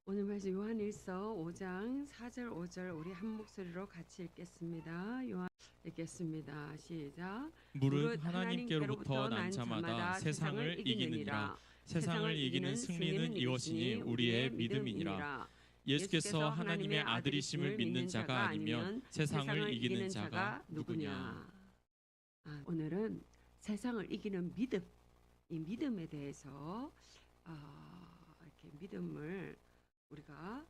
오늘 말씀 요한일서 5장 4절 5절 우리 한 목소리로 같이 읽겠습니다. 요한 읽겠습니다. 시작. 무릇 하나님께로부터 난 자마다 세상을 이기느니라. 세상을 이기는 승리는 이것이니 우리의 믿음이니라. 예수께서 하나님의 아들이심을 믿는 자가 아니면 세상을 이기는 자가 누구냐. 오늘은 세상을 이기는 믿음, 이 믿음에 대해서 이렇게 믿음을 우리가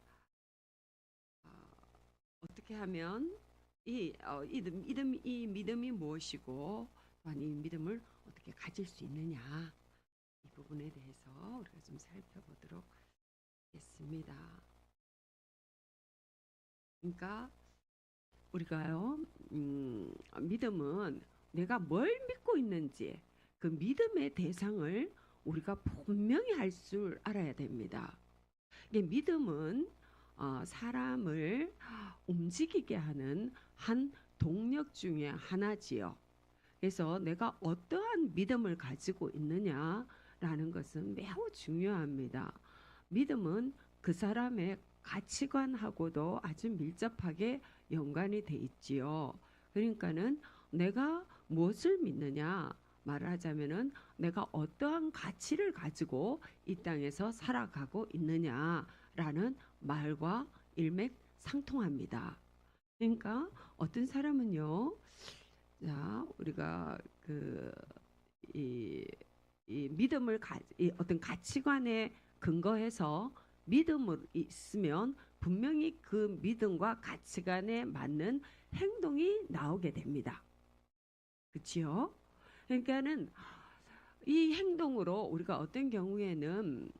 어떻게 하면 이 믿음이 무엇이고 또한 이 믿음을 어떻게 가질 수 있느냐, 이 부분에 대해서 우리가 좀 살펴보도록 하겠습니다. 그러니까 우리가요, 믿음은 내가 뭘 믿고 있는지 그 믿음의 대상을 우리가 분명히 할 줄 알아야 됩니다. 이게 믿음은 사람을 움직이게 하는 한 동력 중에 하나지요. 그래서 내가 어떠한 믿음을 가지고 있느냐라는 것은 매우 중요합니다. 믿음은 그 사람의 가치관하고도 아주 밀접하게 연관이 돼 있지요. 그러니까는 내가 무엇을 믿느냐 말하자면은 내가 어떠한 가치를 가지고 이 땅에서 살아가고 있느냐라는 말과 일맥상통합니다. 그러니까 어떤 사람은요, 자 우리가 이 믿음을 어떤 가치관에 근거해서 믿음을 있으면 분명히 그 믿음과 가치관에 맞는 행동이 나오게 됩니다. 그렇지요? 그러니까는 이 행동으로 우리가 어떤 경우에는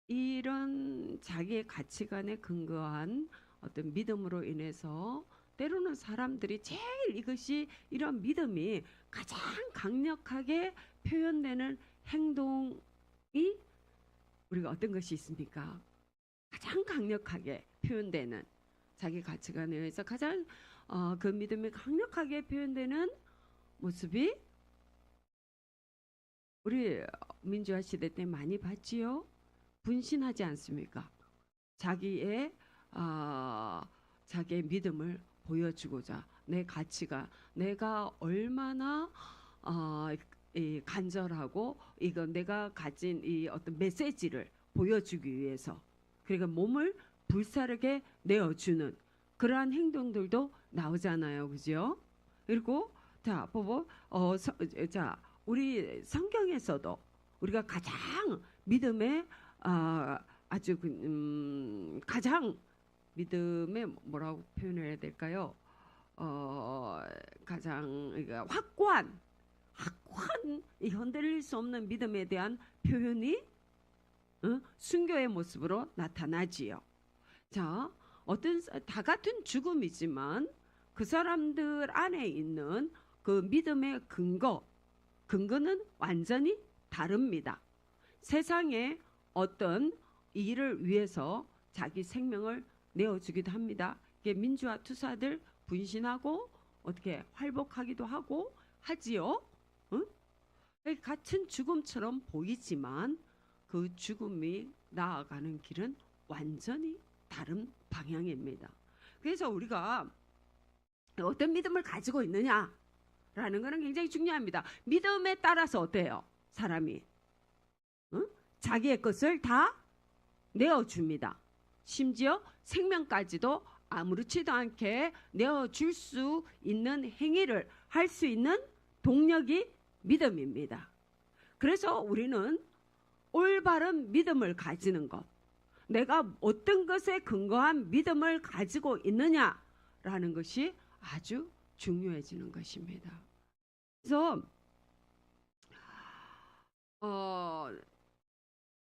이런 자기의 가치관에 근거한 어떤 믿음으로 인해서 때로는 사람들이 제일 이것이 이런 믿음이 가장 강력하게 표현되는 행동이 우리가 어떤 것이 있습니까? 가장 강력하게 표현되는 자기 가치관에 의해서 가장 그 믿음이 강력하게 표현되는 모습이 우리 민주화 시대 때 많이 봤지요. 분신하지 않습니까? 자기의 믿음을 보여주고자 내 가치가 내가 얼마나 간절하고 이거 내가 가진 이 어떤 메시지를 보여주기 위해서 그러니까 몸을 불사르게 내어주는 그러한 행동들도 나오잖아요, 그죠? 그리고 자 보고 자 우리 성경에서도 우리가 가장 믿음의 아주 가장 믿음의 뭐라고 표현해야 될까요? 가장 확고한 이 흔들릴 수 없는 믿음에 대한 표현이 순교의 모습으로 나타나지요. 자, 어떤 다 같은 죽음이지만 그 사람들 안에 있는 그 믿음의 근거는 완전히 다릅니다. 세상에 어떤 일을 위해서 자기 생명을 내어주기도 합니다. 민주화 투사들 분신하고 어떻게 활복하기도 하고 하지요. 응? 같은 죽음처럼 보이지만 그 죽음이 나아가는 길은 완전히 다른 방향입니다. 그래서 우리가 어떤 믿음을 가지고 있느냐라는 것은 굉장히 중요합니다. 믿음에 따라서 어때요? 사람이 자기의 것을 다 내어줍니다. 심지어 생명까지도 아무렇지도 않게 내어줄 수 있는 행위를 할 수 있는 동력이 믿음입니다. 그래서 우리는 올바른 믿음을 가지는 것, 내가 어떤 것에 근거한 믿음을 가지고 있느냐라는 것이 아주 중요해지는 것입니다. 그래서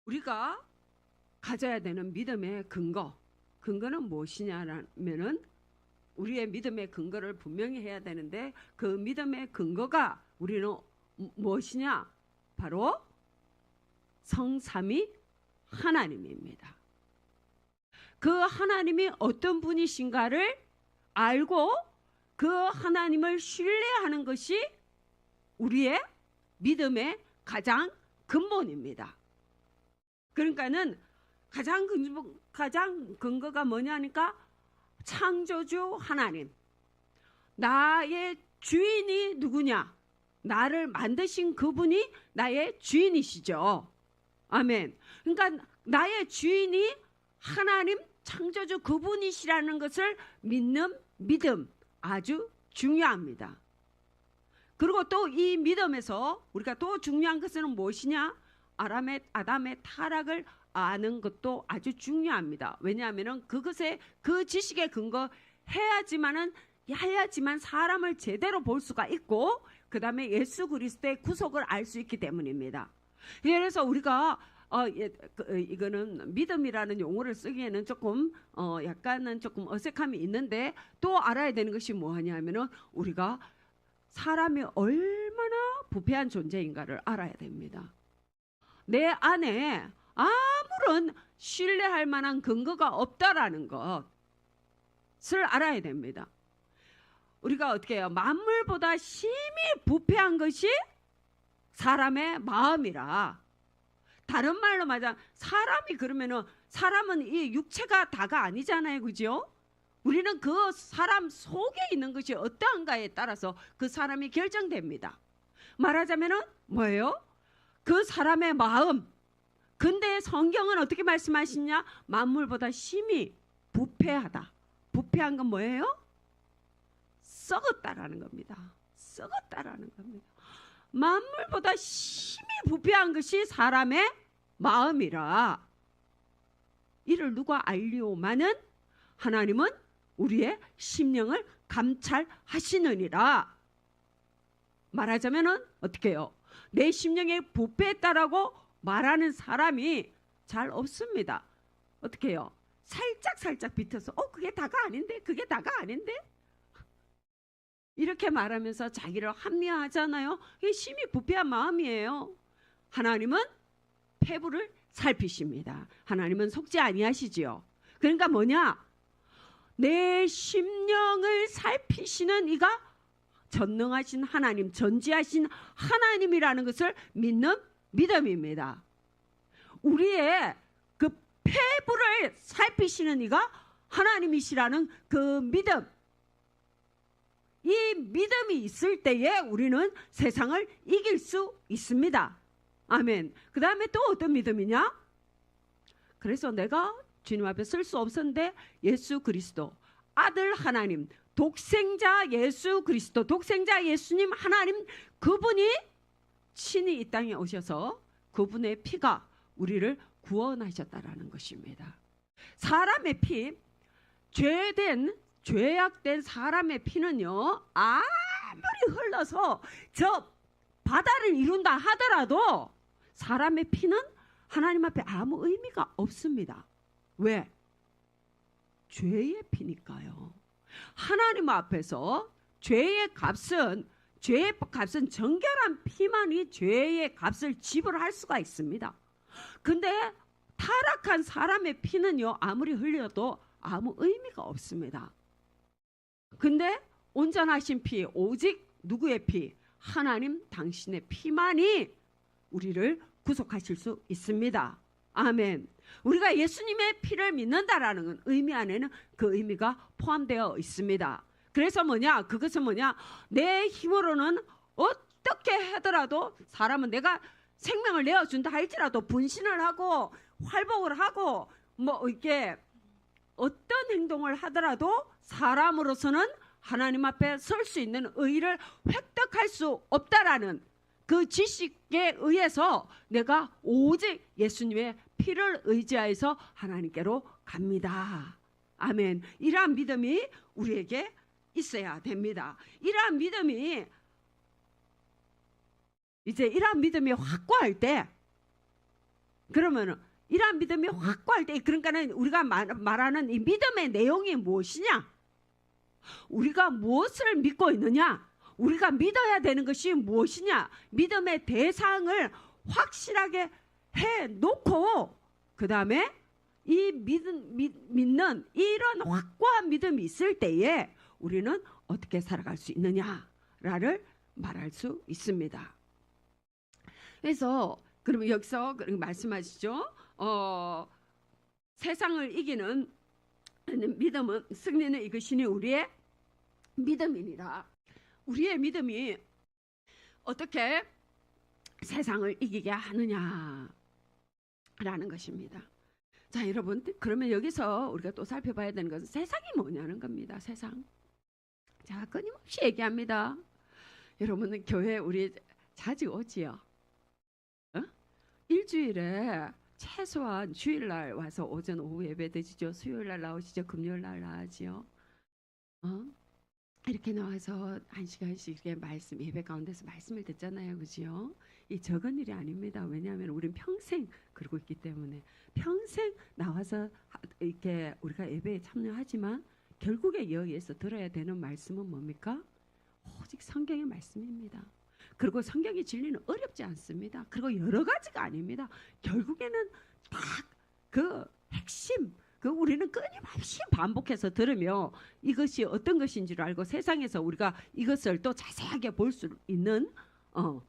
우리가 가져야 되는 믿음의 근거는 무엇이냐면은 우리의 믿음의 근거를 분명히 해야 되는데 그 믿음의 근거가 우리는 무엇이냐? 바로 성삼위 하나님입니다. 그 하나님이 어떤 분이신가를 알고 그 하나님을 신뢰하는 것이 우리의 믿음의 가장 근본입니다. 그러니까는 가장 근거가 뭐냐니까 창조주 하나님, 나의 주인이 누구냐? 나를 만드신 그분이 나의 주인이시죠. 아멘. 그러니까 나의 주인이 하나님 창조주 그분이시라는 것을 믿는 믿음 아주 중요합니다. 그리고 또 이 믿음에서 우리가 또 중요한 것은 무엇이냐? 아담의 타락을 아는 것도 아주 중요합니다. 왜냐하면 그것에 그 지식에 근거해야지만 사람을 제대로 볼 수가 있고 그 다음에 예수 그리스도의 구속을 알 수 있기 때문입니다. 그래서 우리가 이거는 믿음이라는 용어를 쓰기에는 조금 약간은 조금 어색함이 있는데 또 알아야 되는 것이 뭐하냐면은 우리가 사람이 얼마나 부패한 존재인가를 알아야 됩니다. 내 안에 아무런 신뢰할 만한 근거가 없다라는 것을 알아야 됩니다. 우리가 어떻게 해요? 만물보다 심히 부패한 것이 사람의 마음이라. 다른 말로 말하자면 사람이 그러면은 사람은 이 육체가 다가 아니잖아요, 그죠? 우리는 그 사람 속에 있는 것이 어떠한가에 따라서 그 사람이 결정됩니다. 말하자면은 뭐예요? 그 사람의 마음. 근데 성경은 어떻게 말씀하시냐? 만물보다 심히 부패하다. 부패한 건 뭐예요? 썩었다라는 겁니다. 썩었다라는 겁니다. 만물보다 심히 부패한 것이 사람의 마음이라. 이를 누가 알리오마는 하나님은 우리의 심령을 감찰하시느니라. 말하자면은 어떻게 해요? 내 심령에 부패했다라고 말하는 사람이 잘 없습니다. 어떻게 해요? 살짝 비춰서 그게 다가 아닌데, 그게 다가 아닌데, 이렇게 말하면서 자기를 합리화하잖아요. 이게 심히 부패한 마음이에요. 하나님은 폐부를 살피십니다. 하나님은 속지 아니하시지요. 그러니까 뭐냐? 내 심령을 살피시는 이가 전능하신 하나님, 전지하신 하나님이라는 것을 믿는 믿음입니다. 우리의 그 폐부를 살피시는 이가 하나님이시라는 그 믿음, 이 믿음이 있을 때에 우리는 세상을 이길 수 있습니다. 아멘. 그 다음에 또 어떤 믿음이냐? 그래서 내가 주님 앞에 쓸 수 없었는데 예수 그리스도 아들 하나님, 독생자 예수 그리스도, 독생자 예수님 하나님, 그분이 친히 이 땅에 오셔서 그분의 피가 우리를 구원하셨다라는 것입니다. 사람의 피, 죄악된 사람의 피는요, 아무리 흘러서 저 바다를 이룬다 하더라도 사람의 피는 하나님 앞에 아무 의미가 없습니다. 왜? 죄의 피니까요. 하나님 앞에서 죄의 값은 정결한 피만이 죄의 값을 지불할 수가 있습니다. 근데 타락한 사람의 피는요, 아무리 흘려도 아무 의미가 없습니다. 근데 온전하신 피, 오직 누구의 피? 하나님 당신의 피만이 우리를 구속하실 수 있습니다. 아멘. 우리가 예수님의 피를 믿는다라는 의미 안에는 그 의미가 포함되어 있습니다. 그래서 뭐냐? 그것은 뭐냐? 내 힘으로는 어떻게 하더라도 사람은 내가 생명을 내어준다 할지라도 분신을 하고 활복을 하고 뭐 이렇게 어떤 행동을 하더라도 사람으로서는 하나님 앞에 설 수 있는 의의를 획득할 수 없다라는 그 지식에 의해서 내가 오직 예수님의 피를 의지하여서 하나님께로 갑니다. 아멘. 이러한 믿음이 우리에게 있어야 됩니다. 이러한 믿음이 확고할 때, 그러면은 이러한 믿음이 확고할 때, 그러니까는 우리가 말하는 이 믿음의 내용이 무엇이냐? 우리가 무엇을 믿고 있느냐? 우리가 믿어야 되는 것이 무엇이냐? 믿음의 대상을 확실하게 해놓고 그 다음에 이 믿는 이런 확고한 믿음이 있을 때에 우리는 어떻게 살아갈 수 있느냐를 말할 수 있습니다. 그래서 그러면 여기서 말씀하시죠. 세상을 이기는 믿음은 승리는 이것이니 우리의 믿음이니라. 우리의 믿음이 어떻게 세상을 이기게 하느냐라는 것입니다. 자, 여러분, 그러면 여기서 우리가 또 살펴봐야 되는 것은 세상이 뭐냐는 겁니다. 세상. 자, 끊임없이 얘기합니다. 여러분은 교회 우리 자주 오지요? 일주일에 최소한 주일날 와서 오전 오후 예배 드시죠. 수요일날 나오시죠. 금요일날 나오지요. 이렇게 나와서 1시간씩 이렇게 말씀 예배 가운데서 말씀을 듣잖아요. 그죠? 이 적은 일이 아닙니다. 왜냐하면 우리는 평생 그러고 있기 때문에 평생 나와서 이렇게 우리가 예배에 참여하지만 결국에 여기에서 들어야 되는 말씀은 뭡니까? 오직 성경의 말씀입니다. 그리고 성경의 진리는 어렵지 않습니다. 그리고 여러 가지가 아닙니다. 결국에는 딱 그 핵심, 우리는 끊임없이 반복해서 들으며 이것이 어떤 것인지를 알고 세상에서 우리가 이것을 또 자세하게 볼 수 있는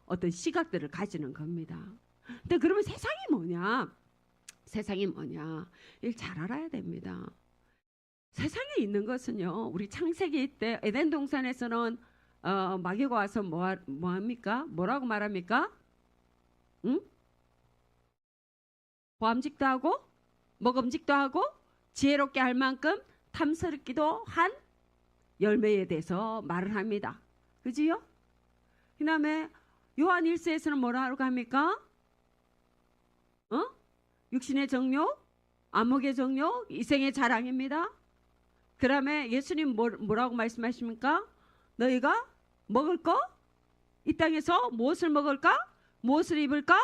어떤 시각들을 가지는 겁니다. 근데 그러면 세상이 뭐냐? 세상이 뭐냐? 이걸 잘 알아야 됩니다. 세상에 있는 것은요, 우리 창세기 때 에덴 동산에서는 마귀가 와서 뭐합니까? 뭐라고 말합니까? 응? 보암직도 하고 먹음직도 하고 지혜롭게 할 만큼 탐스럽기도 한 열매에 대해서 말을 합니다. 그지요? 그 다음에 요한 1서에서는 뭐라고 합니까? 육신의 정욕, 안목의 정욕, 이생의 자랑입니다. 그 다음에 예수님 뭐라고 말씀하십니까? 너희가 먹을 거? 이 땅에서 무엇을 먹을까? 무엇을 입을까?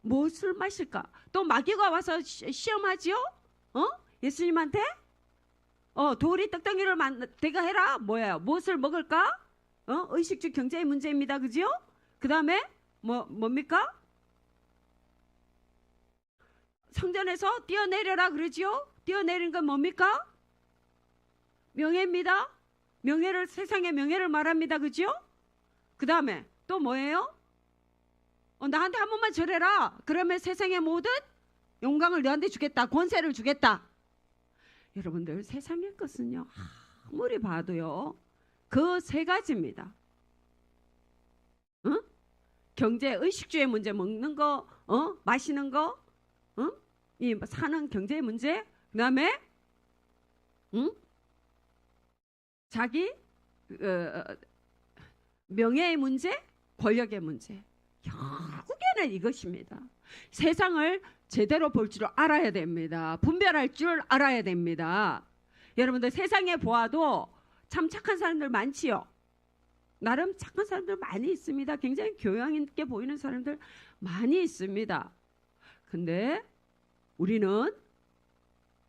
무엇을 마실까? 또 마귀가 와서 시험하지요? 예수님한테? 돌이 떡덩이를 대가 해라. 뭐예요? 무엇을 먹을까? 의식주 경제의 문제입니다. 그지요? 그 다음에 뭡니까? 성전에서 뛰어내려라 그러지요? 뛰어내린 건 뭡니까? 명예입니다. 명예를, 세상의 명예를 말합니다. 그죠? 그 다음에 또 뭐예요? 나한테 한 번만 절해라. 그러면 세상의 모든 영광을 너한테 주겠다. 권세를 주겠다. 여러분들, 세상의 것은요, 아무리 봐도요, 그 세 가지입니다. 경제, 의식주의 문제, 먹는 거, 마시는 거, 이 사는 경제의 문제, 그 다음에 자기 명예의 문제, 권력의 문제. 결국에는 이것입니다. 세상을 제대로 볼 줄 알아야 됩니다. 분별할 줄 알아야 됩니다. 여러분들, 세상에 보아도 참 착한 사람들 많지요. 나름 착한 사람들 많이 있습니다. 굉장히 교양 있게 보이는 사람들 많이 있습니다. 근데 우리는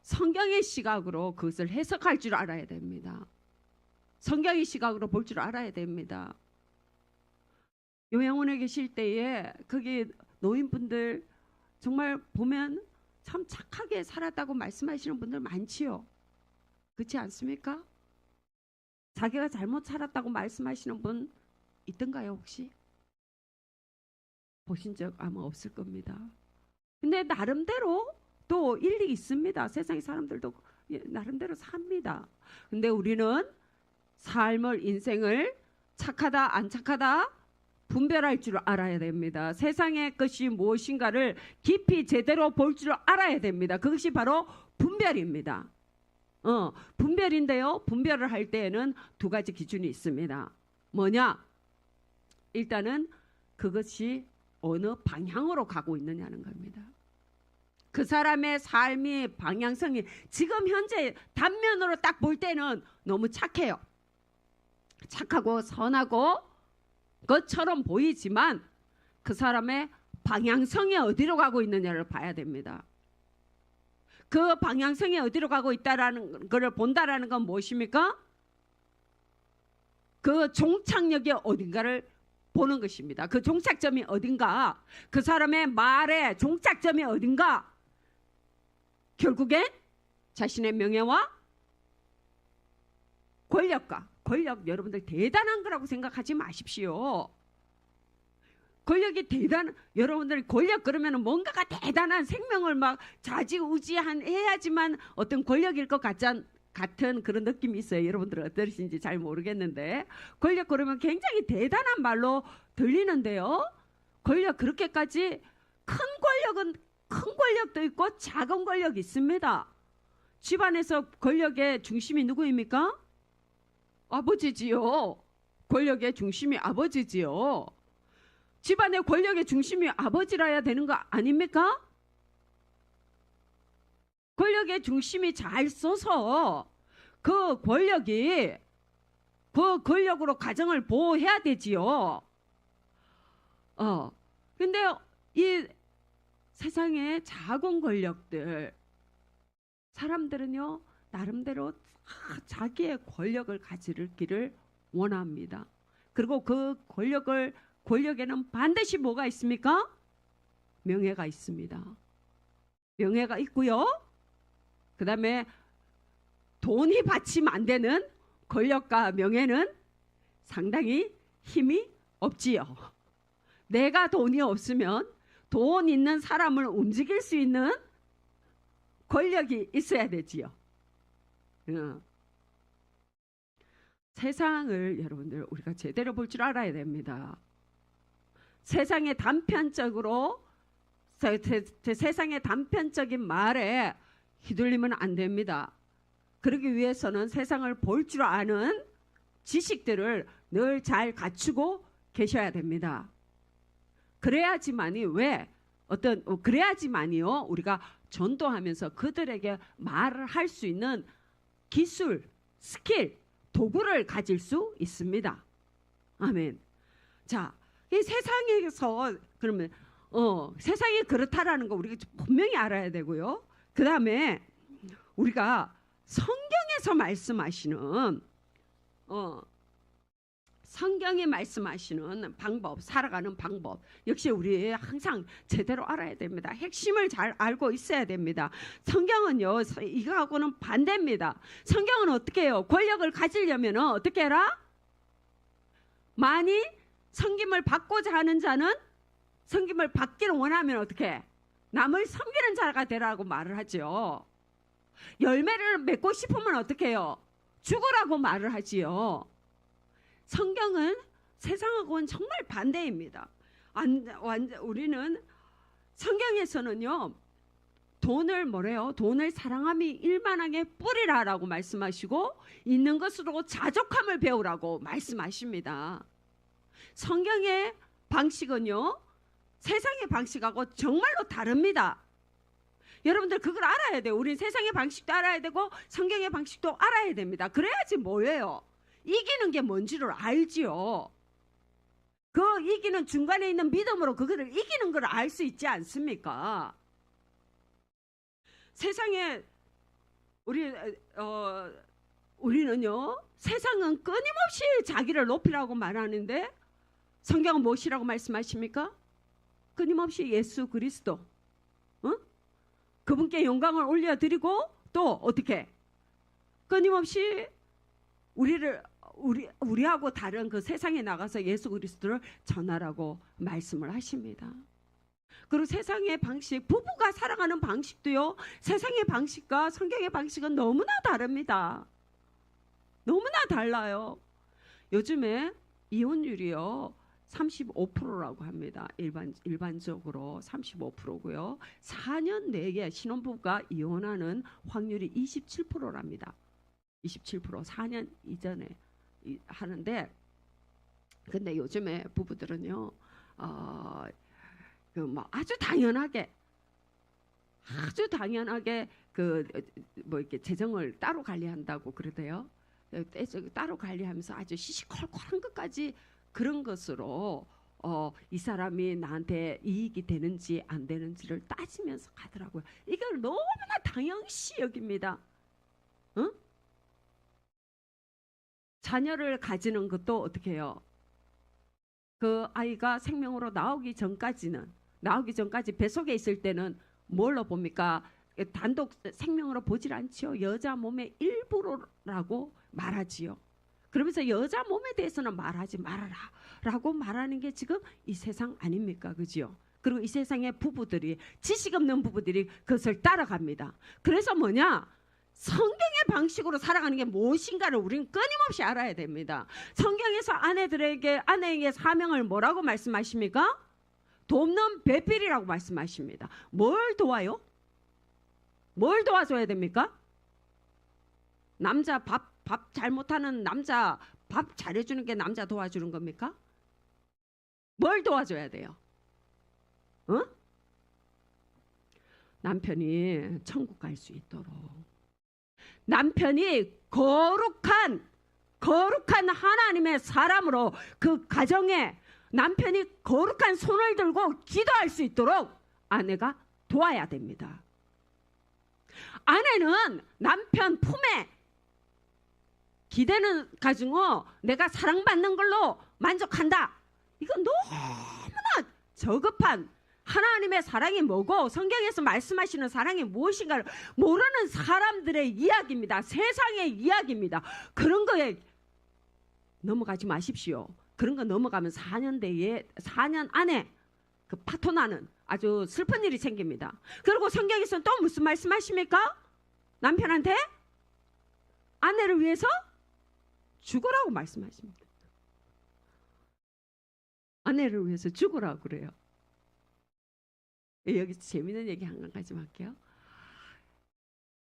성경의 시각으로 그것을 해석할 줄 알아야 됩니다. 성경의 시각으로 볼 줄 알아야 됩니다. 요양원에 계실 때에 거기 노인분들 정말 보면 참 착하게 살았다고 말씀하시는 분들 많지요. 그렇지 않습니까? 자기가 잘못 살았다고 말씀하시는 분 있던가요 혹시? 보신 적 아마 없을 겁니다. 근데 나름대로 또 일리 있습니다. 세상의 사람들도 나름대로 삽니다. 근데 우리는 삶을, 인생을 착하다 안 착하다 분별할 줄 알아야 됩니다. 세상의 것이 무엇인가를 깊이 제대로 볼 줄 알아야 됩니다. 그것이 바로 분별입니다. 분별인데요. 분별을 할 때에는 두 가지 기준이 있습니다. 뭐냐? 일단은 그것이 어느 방향으로 가고 있느냐는 겁니다. 그 사람의 삶이, 방향성이 지금 현재 단면으로 딱 볼 때는 너무 착해요. 착하고 선하고 것처럼 보이지만 그 사람의 방향성이 어디로 가고 있느냐를 봐야 됩니다. 그 방향성이 어디로 가고 있다라는 것을 본다라는 건 무엇입니까? 그 종착역이 어딘가를 보는 것입니다. 그 종착점이 어딘가, 그 사람의 말의 종착점이 어딘가, 결국엔 자신의 명예와 권력, 여러분들 대단한 거라고 생각하지 마십시오. 권력이 여러분들 권력 그러면 뭔가가 대단한 생명을 막 좌지우지한 해야지만 어떤 권력일 것 같은 그런 느낌이 있어요. 여러분들 어떠신지 잘 모르겠는데 권력 그러면 굉장히 대단한 말로 들리는데요. 권력 그렇게까지 큰 권력도 있고 작은 권력이 있습니다. 집안에서 권력의 중심이 누구입니까? 아버지지요. 권력의 중심이 아버지지요. 집안의 권력의 중심이 아버지라야 되는 거 아닙니까? 권력의 중심이 잘 써서 그 권력으로 가정을 보호해야 되지요. 근데 이 세상의 작은 권력들, 사람들은요, 나름대로 자기의 권력을 가지기를 원합니다. 그리고 그 권력에는 반드시 뭐가 있습니까? 명예가 있습니다. 명예가 있고요. 그 다음에 돈이 받치면 안 되는 권력과 명예는 상당히 힘이 없지요. 내가 돈이 없으면 돈 있는 사람을 움직일 수 있는 권력이 있어야 되지요. 세상을 여러분들 우리가 제대로 볼 줄 알아야 됩니다. 세상의 단편적인 말에 휘둘리면 안 됩니다. 그러기 위해서는 세상을 볼 줄 아는 지식들을 늘 잘 갖추고 계셔야 됩니다. 그래야지만이요 우리가 전도하면서 그들에게 말을 할 수 있는 기술, 스킬, 도구를 가질 수 있습니다. 아멘. 자, 이 세상에서 그러면 세상이 그렇다라는 거 우리가 분명히 알아야 되고요. 그 다음에 우리가 성경에서 말씀하시는 성경이 말씀하시는 방법, 살아가는 방법 역시 우리 항상 제대로 알아야 됩니다. 핵심을 잘 알고 있어야 됩니다. 성경은요, 이거하고는 반대입니다. 성경은 어떻게 해요? 권력을 가지려면 어떻게 해라? 많이 섬김을 받고자 하는 자는 섬김을 받기를 원하면 어떻게 해? 남을 섬기는 자가 되라고 말을 하죠. 열매를 맺고 싶으면 어떻게 해요? 죽으라고 말을 하지요. 성경은 세상하고는 정말 반대입니다. 우리는 성경에서는요, 돈을 사랑함이 일만하게 뿌리라라고 말씀하시고 있는 것으로 자족함을 배우라고 말씀하십니다. 성경의 방식은요, 세상의 방식하고 정말로 다릅니다. 여러분들 그걸 알아야 돼요. 우린 세상의 방식도 알아야 되고 성경의 방식도 알아야 됩니다. 그래야지 뭐예요? 이기는 게 뭔지를 알지요. 그 이기는 중간에 있는 믿음으로 그거를 이기는 걸 알 수 있지 않습니까? 세상에 우리는요, 세상은 끊임없이 자기를 높이라고 말하는데 성경은 무엇이라고 말씀하십니까? 끊임없이 예수 그리스도, 그분께 영광을 올려드리고 또 어떻게 끊임없이 우리하고 다른 그 세상에 나가서 예수 그리스도를 전하라고 말씀을 하십니다. 그리고 세상의 방식, 부부가 살아가는 방식도요, 세상의 방식과 성경의 방식은 너무나 다릅니다. 너무나 달라요. 요즘에 이혼율이요 35%라고 합니다. 일반적으로 35%고요. 4년 내에 신혼부부가 이혼하는 확률이 27%랍니다. 27% 4년 이전에 하는데, 근데 요즘에 부부들은요, 아주 당연하게 이렇게 재정을 따로 관리한다고 그러대요. 따로 관리하면서 아주 시시콜콜한 것까지 그런 것으로 이 사람이 나한테 이익이 되는지 안 되는지를 따지면서 가더라고요. 이걸 너무나 당연시 여깁니다. 자녀를 가지는 것도 어떻게 해요? 그 아이가 생명으로 나오기 전까지 뱃속에 있을 때는 뭘로 봅니까? 단독 생명으로 보질 않지요. 여자 몸의 일부라고 말하지요. 그러면서 여자 몸에 대해서는 말하지 말아라. 라고 말하는 게 지금 이 세상 아닙니까? 그죠? 그리고 이 세상의 부부들이, 지식 없는 부부들이 그것을 따라갑니다. 그래서 뭐냐? 성경의 방식으로 살아가는 게 무엇인가를 우리는 끊임없이 알아야 됩니다. 성경에서 아내에게 사명을 뭐라고 말씀하십니까? 돕는 배필이라고 말씀하십니다. 뭘 도와요? 뭘 도와줘야 됩니까? 남자 밥 잘못하는 남자 밥 잘해주는 게 남자 도와주는 겁니까? 뭘 도와줘야 돼요? 남편이 천국 갈 수 있도록, 남편이 거룩한 하나님의 사람으로 그 가정에 남편이 거룩한 손을 들고 기도할 수 있도록 아내가 도와야 됩니다. 아내는 남편 품에 기대는 가지고 내가 사랑받는 걸로 만족한다. 이건 너무나 저급한, 하나님의 사랑이 뭐고 성경에서 말씀하시는 사랑이 무엇인가를 모르는 사람들의 이야기입니다. 세상의 이야기입니다. 그런 거에 넘어가지 마십시오. 그런 거 넘어가면 4년 안에 그 파토나는 아주 슬픈 일이 생깁니다. 그리고 성경에서는 또 무슨 말씀하십니까? 남편한테 아내를 위해서 죽으라고 말씀하십니다. 아내를 위해서 죽으라고 그래요. 여기서 재미있는 얘기 한 가지만 할게요.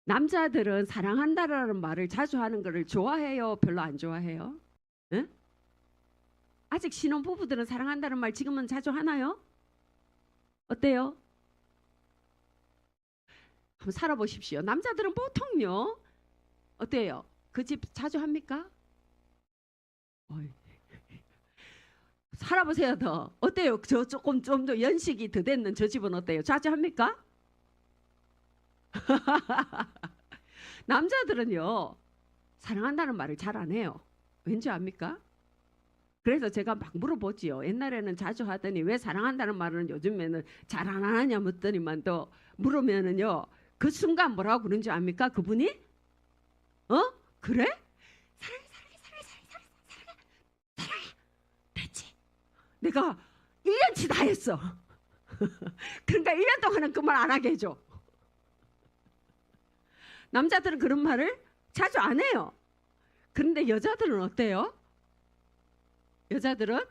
남자들은 사랑한다라는 말을 자주 하는 것을 좋아해요? 별로 안 좋아해요? 응? 아직 신혼부부들은 사랑한다는 말 지금은 자주 하나요? 어때요? 한번 살아보십시오. 남자들은 보통요, 어때요? 그 집 자주 합니까? 살아보세요. 더 어때요? 저 조금 좀 더 연식이 더 됐는 저 집은 어때요? 자주 합니까? 남자들은요, 사랑한다는 말을 잘 안 해요. 왠지 압니까? 그래서 제가 막 물어보지요. 옛날에는 자주 하더니 왜 사랑한다는 말은 요즘에는 잘 안 하냐 묻더니만 또 물으면은요, 그 순간 뭐라고 그런지 압니까? 그분이? 그래? 사랑해. 됐지? 내가 1년치 다 했어. 그러니까 1년 동안은 그 말 안 하게 해줘. 남자들은 그런 말을 자주 안 해요. 그런데 여자들은 어때요? 여자들은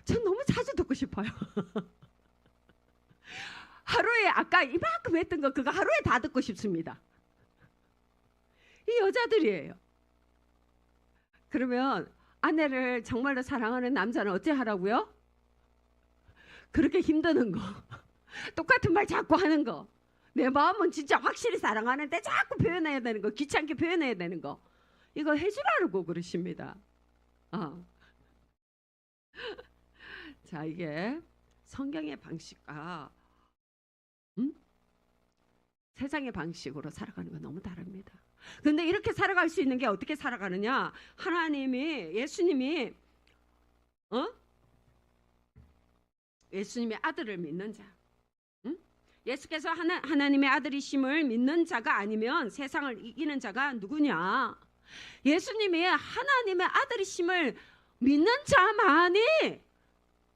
전 너무 자주 듣고 싶어요. 하루에 아까 이만큼 했던 거 그거 하루에 다 듣고 싶습니다. 이 여자들이에요. 그러면 아내를 정말로 사랑하는 남자는 어찌 하라고요? 그렇게 힘드는 거, 똑같은 말 자꾸 하는 거, 내 마음은 진짜 확실히 사랑하는데 자꾸 표현해야 되는 거, 귀찮게 표현해야 되는 거, 이거 해주라고 그러십니다. 자, 이게 성경의 방식과 세상의 방식으로 살아가는 건 너무 다릅니다. 그런데 이렇게 살아갈 수 있는 게 어떻게 살아가느냐? 예수님이 아들을 믿는 자, 예수께서 하나님의 아들이심을 믿는 자가 아니면 세상을 이기는 자가 누구냐? 예수님이 하나님의 아들이심을 믿는 자만이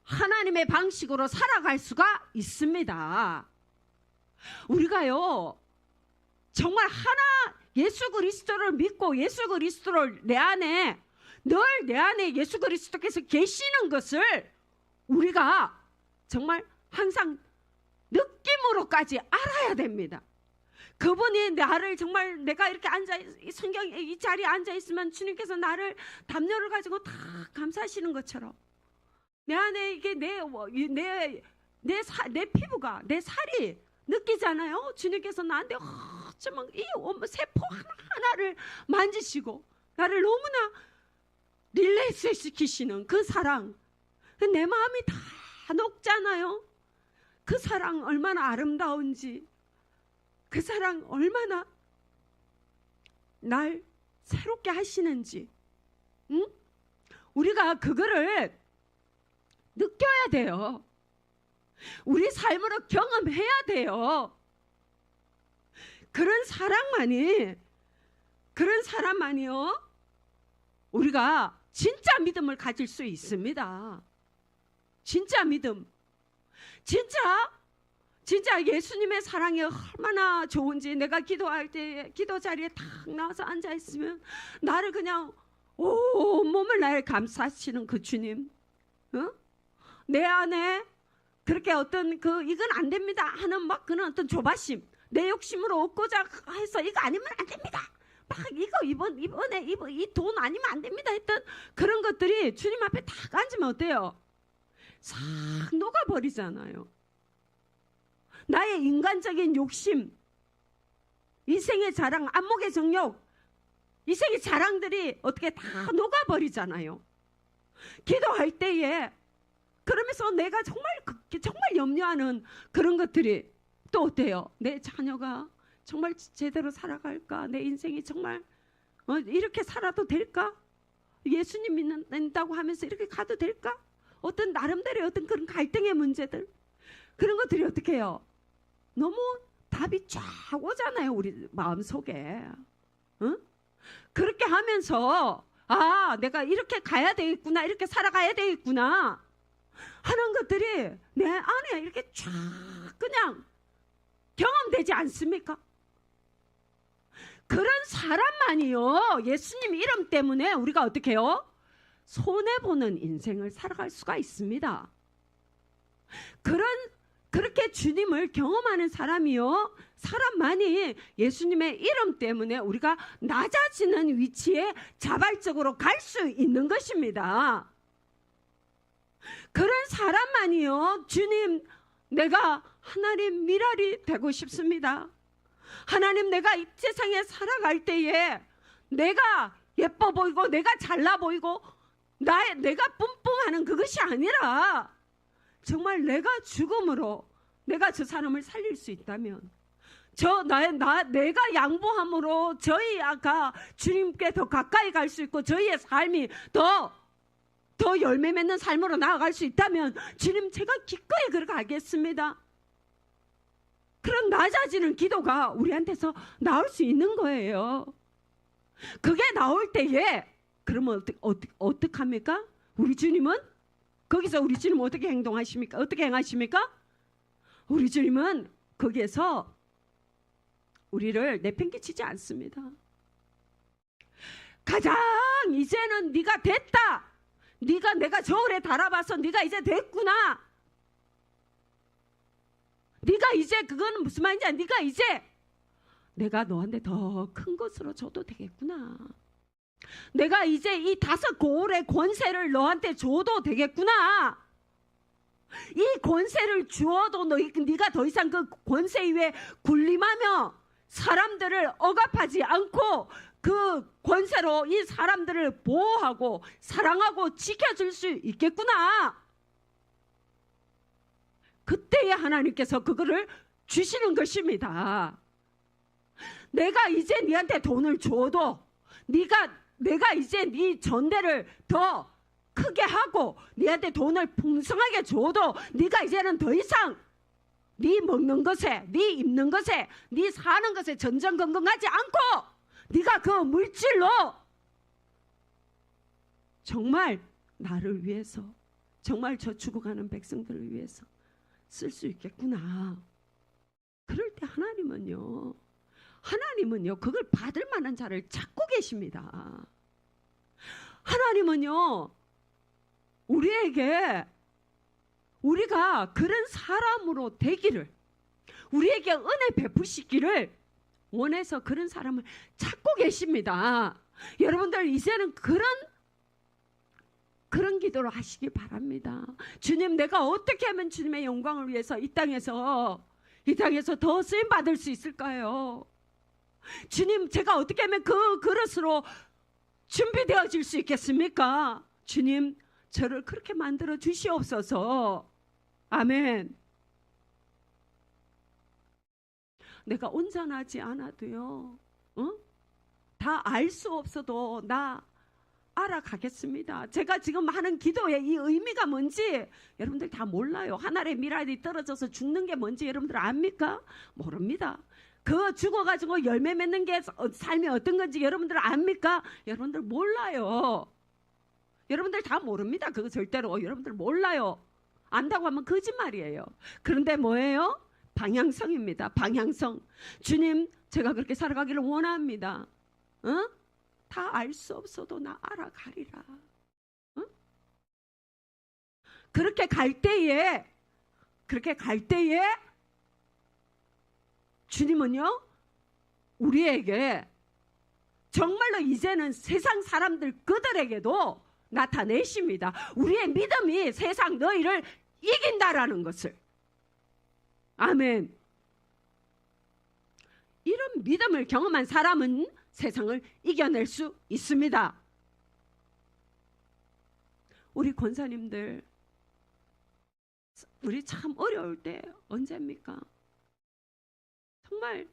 하나님의 방식으로 살아갈 수가 있습니다. 우리가요, 정말 예수 그리스도를 믿고 예수 그리스도를 내 안에 예수 그리스도께서 계시는 것을 우리가 정말 항상 느낌으로까지 알아야 됩니다. 그분이 나를 정말, 내가 이렇게 성경 이 자리에 앉아 있으면 주님께서 나를 담요를 가지고 다 감싸시는 것처럼 내 안에 이게 내 피부가, 내 살이 느끼잖아요. 주님께서 나한테 어쩌면 이 세포 하나하나를 만지시고 나를 너무나 릴렉스 시키시는 그 사랑, 내 마음이 다 녹잖아요. 그 사랑 얼마나 아름다운지, 그 사랑 얼마나 날 새롭게 하시는지, 우리가 그거를 느껴야 돼요. 우리 삶으로 경험해야 돼요. 그런 사람만이요, 우리가 진짜 믿음을 가질 수 있습니다. 진짜 믿음. 진짜 예수님의 사랑이 얼마나 좋은지, 내가 기도할 때 기도 자리에 탁 나와서 앉아 있으면 나를 그냥 온몸을 나를 감싸시는 그 주님, 내 안에 그렇게 어떤 이건 안 됩니다 하는 막 그런 어떤 조바심, 내 욕심으로 얻고자 해서 이거 아니면 안 됩니다, 막 이번에 이 돈 아니면 안 됩니다 했던 그런 것들이 주님 앞에 딱 앉으면 어때요? 싹 녹아버리잖아요. 나의 인간적인 욕심, 이생의 자랑, 안목의 정욕, 이생의 자랑들이 어떻게 다 녹아버리잖아요. 기도할 때에 그러면서 내가 정말 염려하는 그런 것들이 또 어때요? 내 자녀가 정말 제대로 살아갈까? 내 인생이 정말 이렇게 살아도 될까? 예수님 믿는다고 하면서 이렇게 가도 될까? 어떤 나름대로의 어떤 그런 갈등의 문제들, 그런 것들이 어떻게 해요? 너무 답이 쫙 오잖아요, 우리 마음속에. 그렇게 하면서 내가 이렇게 가야 되겠구나, 이렇게 살아가야 되겠구나 하는 것들이 내 안에 이렇게 쫙 그냥 경험되지 않습니까? 그런 사람만이요, 예수님 이름 때문에 우리가 어떻게 해요? 손해보는 인생을 살아갈 수가 있습니다. 그렇게 주님을 경험하는 사람만이 예수님의 이름 때문에 우리가 낮아지는 위치에 자발적으로 갈 수 있는 것입니다. 그런 사람만이요, 주님, 내가 하나님 미랄이 되고 싶습니다. 하나님, 내가 이 세상에 살아갈 때에 내가 예뻐 보이고 내가 잘나 보이고 내가 뿜뿜하는 그것이 아니라 정말 내가 죽음으로 내가 저 사람을 살릴 수 있다면, 내가 양보함으로 저희가 주님께 더 가까이 갈 수 있고 저희의 삶이 더 열매 맺는 삶으로 나아갈 수 있다면 주님, 제가 기꺼이 그렇게 하겠습니다. 그런 낮아지는 기도가 우리한테서 나올 수 있는 거예요. 그게 나올 때에 그러면 어떡합니까? 우리 주님은 거기서 우리 주님은 어떻게 행동하십니까? 어떻게 행하십니까? 우리 주님은 거기에서 우리를 내팽개치지 않습니다. 가장 이제는 네가 됐다, 내가 저울에 달아봐서 네가 이제 됐구나, 네가 이제, 그거는 무슨 말인지 네가 이제 내가 너한테 더 큰 것으로 줘도 되겠구나, 내가 이제 이 5 고을의 권세를 너한테 줘도 되겠구나, 이 권세를 주어도 네가 더 이상 그 권세 위에 군림하며 사람들을 억압하지 않고 그 권세로 이 사람들을 보호하고 사랑하고 지켜줄 수 있겠구나. 그때에 하나님께서 그거를 주시는 것입니다. 내가 이제 네한테 돈을 줘도 내가 이제 네 전대를 더 크게 하고 네한테 돈을 풍성하게 줘도 네가 이제는 더 이상 네 먹는 것에, 네 입는 것에, 네 사는 것에 전전긍긍하지 않고 네가 그 물질로 정말 나를 위해서, 정말 저 죽어가는 백성들을 위해서 쓸 수 있겠구나. 그럴 때 하나님은요 그걸 받을 만한 자를 찾고 계십니다. 하나님은요 우리가 그런 사람으로 되기를, 우리에게 은혜 베푸시기를 원해서 그런 사람을 찾고 계십니다. 여러분들 이제는 그런 기도를 하시기 바랍니다. 주님, 내가 어떻게 하면 주님의 영광을 위해서 이 땅에서 더 쓰임 받을 수 있을까요? 주님, 제가 어떻게 하면 그 그릇으로 준비되어질 수 있겠습니까? 주님, 저를 그렇게 만들어 주시옵소서. 아멘. 내가 온전하지 않아도요, 다 알 수 없어도 나 알아가겠습니다. 제가 지금 하는 기도의 이 의미가 뭔지 여러분들 다 몰라요. 하늘의 미랄이 떨어져서 죽는 게 뭔지 여러분들 압니까? 모릅니다. 그 죽어가지고 열매 맺는 게 삶이 어떤 건지 여러분들 압니까? 여러분들 몰라요. 여러분들 다 모릅니다. 그거 절대로 여러분들 몰라요. 안다고 하면 거짓말이에요. 그런데 뭐예요? 방향성입니다. 방향성. 주님, 제가 그렇게 살아가기를 원합니다. 다 알 수 없어도 나 알아가리라. 그렇게 갈 때에 주님은요, 우리에게 정말로 이제는 세상 사람들 그들에게도 나타내십니다. 우리의 믿음이 세상 너희를 이긴다라는 것을. 아멘. 이런 믿음을 경험한 사람은 세상을 이겨낼 수 있습니다. 우리 권사님들, 우리 참 어려울 때 언제입니까? 정말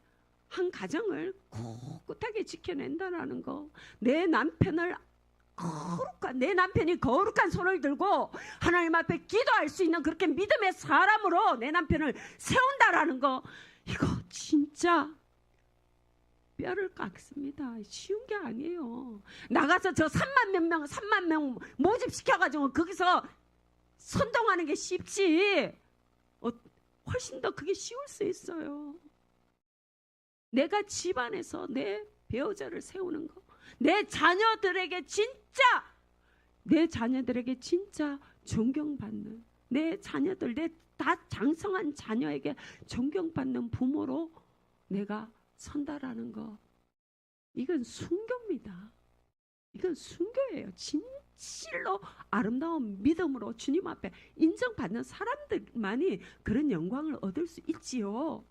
한 가정을 꿋꿋하게 지켜낸다라는 거, 내 남편이 거룩한 손을 들고 하나님 앞에 기도할 수 있는 그렇게 믿음의 사람으로 내 남편을 세운다라는 거, 이거 진짜 뼈를 깎습니다. 쉬운 게 아니에요. 나가서 저 3만 명 모집시켜가지고 거기서 선동하는 게 쉽지, 훨씬 더 그게 쉬울 수 있어요. 내가 집안에서 내 배우자를 세우는 거, 내 자녀들에게 진짜 존경받는, 내 자녀들, 내 다 장성한 자녀에게 존경받는 부모로 내가 선다라는 거, 이건 순교입니다. 이건 순교예요. 진실로 아름다운 믿음으로 주님 앞에 인정받는 사람들만이 그런 영광을 얻을 수 있지요.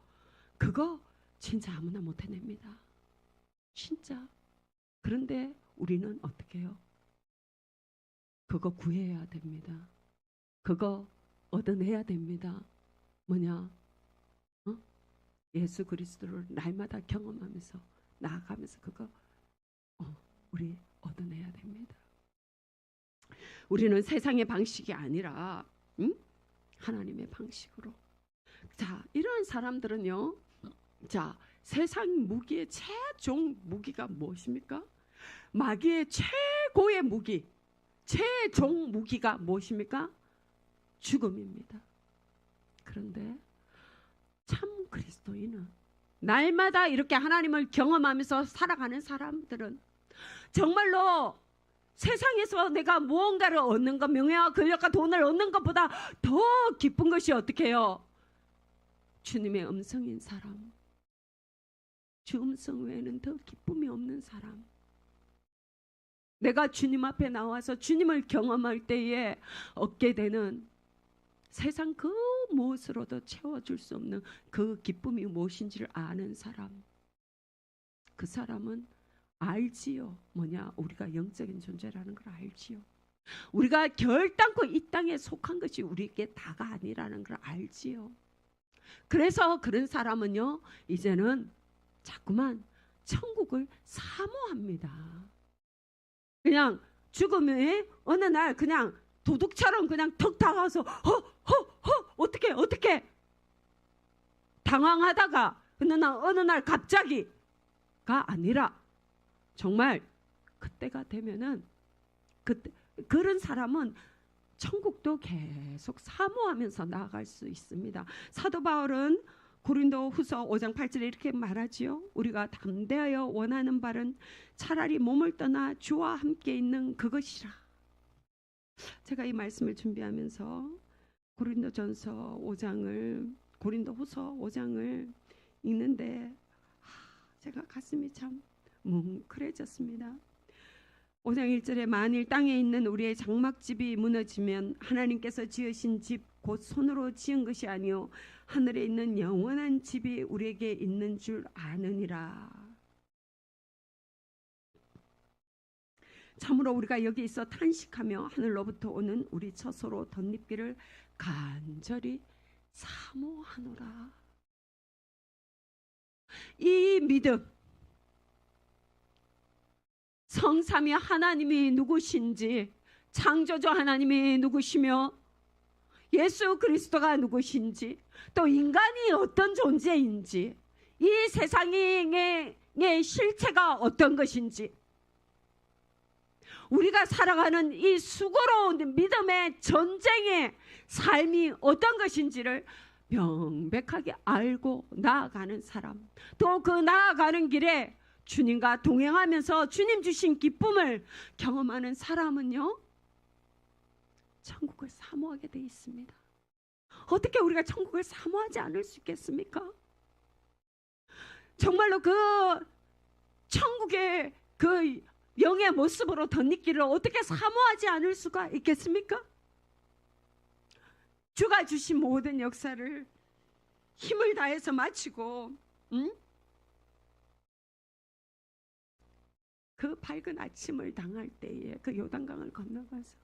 그거 진짜 아무나 못 해냅니다. 진짜. 그런데 우리는 어떻게 해요? 그거 구해야 됩니다. 그거 얻어내야 됩니다. 뭐냐? 예수 그리스도를 날마다 경험하면서 나아가면서 그거 우리 얻어내야 됩니다. 우리는 세상의 방식이 아니라 하나님의 방식으로. 자, 이러한 사람들은요, 자, 세상 무기의 최종 무기가 무엇입니까? 마귀의 최고의 무기, 최종 무기가 무엇입니까? 죽음입니다. 그런데 참 그리스도인은, 날마다 이렇게 하나님을 경험하면서 살아가는 사람들은 정말로 세상에서 내가 무언가를 얻는 것, 명예와 권력과 돈을 얻는 것보다 더 기쁜 것이 어떻게 해요? 주님의 음성인 사람, 주 음성 외에는 더 기쁨이 없는 사람. 내가 주님 앞에 나와서 주님을 경험할 때에 얻게 되는 세상 그 무엇으로도 채워줄 수 없는 그 기쁨이 무엇인지를 아는 사람, 그 사람은 알지요. 뭐냐? 우리가 영적인 존재라는 걸 알지요. 우리가 결단코 이 땅에 속한 것이 우리에게 다가 아니라는 걸 알지요. 그래서 그런 사람은요, 이제는 자꾸만 천국을 사모합니다. 그냥 죽음에 어느 날 그냥 도둑처럼 그냥 턱 다가와서 어떻게 당황하다가 어느 날 갑자기가 아니라 정말 그때가 되면은 그런 사람은 천국도 계속 사모하면서 나아갈 수 있습니다. 사도 바울은 고린도 후서 5장 8절에 이렇게 말하지요. 우리가 담대하여 원하는 바는 차라리 몸을 떠나 주와 함께 있는 그것이라. 제가 이 말씀을 준비하면서 고린도 후서 5장을 읽는데 제가 가슴이 참 뭉클해졌습니다. 5장 1절에 만일 땅에 있는 우리의 장막집이 무너지면 하나님께서 지으신 집 곧 손으로 지은 것이 아니요 하늘에 있는 영원한 집이 우리에게 있는 줄 아느니라. 참으로 우리가 여기 있어 탄식하며 하늘로부터 오는 우리 처소로 덧입기를 간절히 사모하노라. 이 믿음, 성삼위 하나님이 누구신지, 창조주 하나님이 누구시며 예수 그리스도가 누구신지, 또 인간이 어떤 존재인지, 이 세상의 실체가 어떤 것인지, 우리가 살아가는 이 수고로운 믿음의 전쟁의 삶이 어떤 것인지를 명백하게 알고 나아가는 사람, 또 그 나아가는 길에 주님과 동행하면서 주님 주신 기쁨을 경험하는 사람은요, 천국을 사모하게 돼 있습니다. 어떻게 우리가 천국을 사모하지 않을 수 있겠습니까? 정말로 그 천국의 그 영의 모습으로 덧입기를 어떻게 사모하지 않을 수가 있겠습니까? 주가 주신 모든 역사를 힘을 다해서 마치고 그 밝은 아침을 당할 때에 그 요단강을 건너가서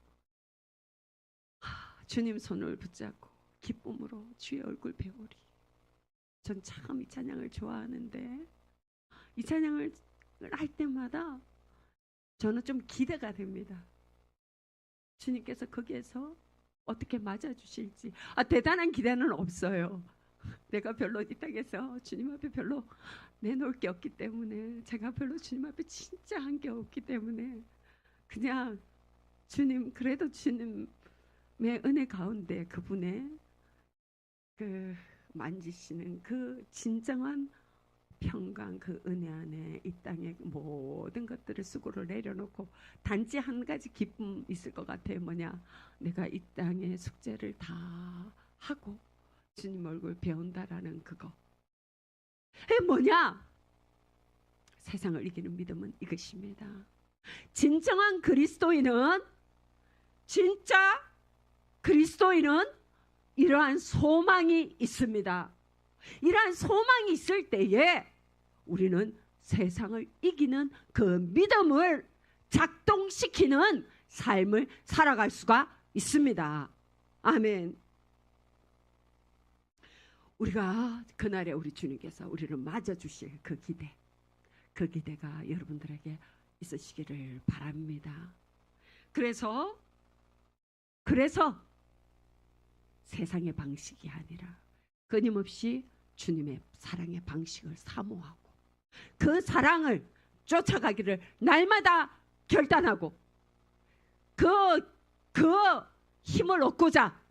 주님 손을 붙잡고 기쁨으로 주의 얼굴 배우리. 전 참 이 찬양을 좋아하는데 이 찬양을 할 때마다 저는 좀 기대가 됩니다. 주님께서 거기에서 어떻게 맞아주실지. 대단한 기대는 없어요. 내가 별로 이 땅에서 주님 앞에 별로 내놓을 게 없기 때문에, 제가 별로 주님 앞에 진짜 한 게 없기 때문에 그냥 주님, 그래도 주님의 은혜 가운데 그분의 그 만지시는 그 진정한 평강, 그 은혜 안에 이 땅의 모든 것들을 수고를 내려놓고 단지 한 가지 기쁨 있을 것 같아요. 뭐냐, 내가 이 땅의 숙제를 다 하고 주님 얼굴 배운다라는 그거. 뭐냐, 세상을 이기는 믿음은 이것입니다. 진정한 그리스도인은, 진짜 그리스도인은 이러한 소망이 있습니다. 이러한 소망이 있을 때에 우리는 세상을 이기는 그 믿음을 작동시키는 삶을 살아갈 수가 있습니다. 아멘. 우리가 그날에 우리 주님께서 우리를 맞아주실 그 기대, 그 기대가 여러분들에게 있으시기를 바랍니다. 그래서 세상의 방식이 아니라 끊임없이 주님의 사랑의 방식을 사모하고 그 사랑을 쫓아가기를 날마다 결단하고 그 힘을 얻고자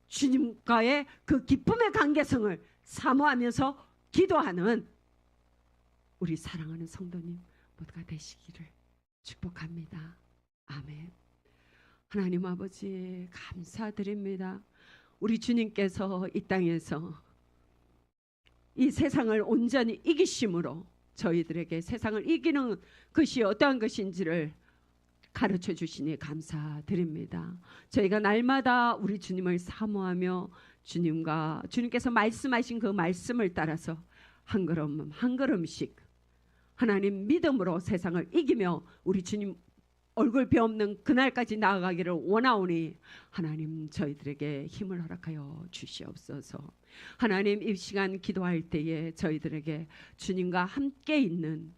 주님과의 그 기쁨의 관계성을 사모하면서 기도하는 우리 사랑하는 성도님 모두가 되시기를 축복합니다. 아멘. 하나님 아버지 감사드립니다. 우리 주님께서 이 땅에서 이 세상을 온전히 이기심으로 저희들에게 세상을 이기는 것이 어떠한 것인지를 가르쳐 주시니 감사드립니다. 저희가 날마다 우리 주님을 사모하며 주님께서 말씀하신 그 말씀을 따라서 한 걸음 한 걸음씩 하나님 믿음으로 세상을 이기며 우리 주님 얼굴 벼없는 그날까지 나아가기를 원하오니 하나님 저희들에게 힘을 허락하여 주시옵소서. 하나님 이 시간 기도할 때에 저희들에게 주님과 함께 있는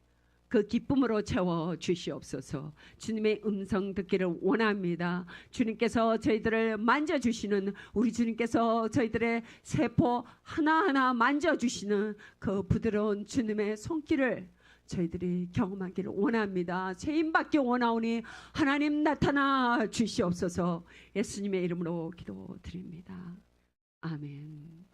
그 기쁨으로 채워 주시옵소서. 주님의 음성 듣기를 원합니다. 주님께서 저희들을 만져주시는, 우리 주님께서 저희들의 세포 하나하나 만져주시는 그 부드러운 주님의 손길을 저희들이 경험하기를 원합니다. 죄인받기 원하오니 하나님 나타나 주시옵소서. 예수님의 이름으로 기도드립니다. 아멘.